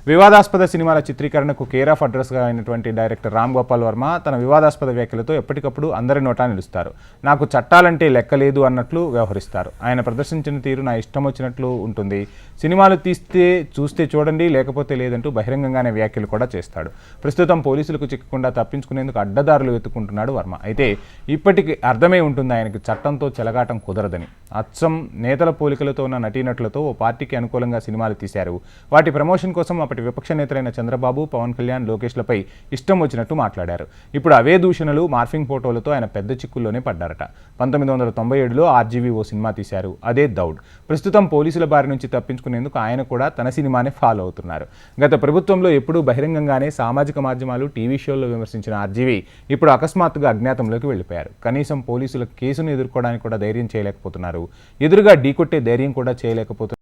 వివాదాస్పద సినిమాల చిత్రీకరణకు care of అడ్రస్గా అయినటువంటి డైరెక్టర్ రామ్ గోపాల్ వర్మ తన వివాదాస్పద వ్యాఖ్యలతో ఎప్పటికప్పుడు అందరి నోటా నిలుస్తారు. నాకు చట్టాలంటే లెక్కలేదు అన్నట్లు వ్యవహరిస్తారు. ఆయన ప్రదర్శించిన తీరు నా ఇష్టం వచ్చినట్లు ఉంటుంది. సినిమాలు తీస్తే చూస్తే చూడండి, లేకపోతే లేదంటూ బహిరంగంగానే వ్యాఖ్యలు కూడా చేస్తాడు. ప్రస్తుతం పోలీసులకు చిక్కకుండా తప్పించుకునేందుకు అడ్డదారులు వెతుక్కుంటున్నాడు వర్మ. అయితే ఇప్పటికి అర్థమై ఉంటుంది ఆయనకు చట్టంతో చెలగాటం కుదరదని. అచ్చం నేతల పోలికలతో ఉన్న నటీనటులతో ఓ పార్టీకి అనుకూలంగా సినిమాలు తీశారు. వాటి ప్రమోషన్ కోసం అప్పటి విపక్ష నేతలైన చంద్రబాబు, పవన్ కళ్యాణ్, లోకేష్లపై ఇష్టం వచ్చినట్టు మాట్లాడారు. ఇప్పుడు అవే దూషణలు, మార్ఫింగ్ ఫోటోలతో ఆయన పెద్ద చిక్కుల్లోనే పడ్డారట. 1997లో ఆర్జీవీ ఓ సినిమా తీశారు. అదే దౌడ్. ప్రస్తుతం పోలీసుల బారి నుంచి తప్పించుకునేందుకు ఆయన కూడా తన సినిమానే ఫాలో అవుతున్నారు. గత ప్రభుత్వంలో ఎప్పుడూ బహిరంగంగానే సామాజిక మాధ్యమాలు, టీవీ షోల్లో విమర్శించిన ఆర్జీవీ ఇప్పుడు అకస్మాత్తుగా అజ్ఞాతంలోకి వెళ్లిపోయారు. కనీసం పోలీసుల కేసును ఎదుర్కోవడానికి కూడా ధైర్యం చేయలేకపోతున్నారు. ఎదురుగా ఢీకొట్టే ధైర్యం కూడా చేయలేకపోతున్నారు.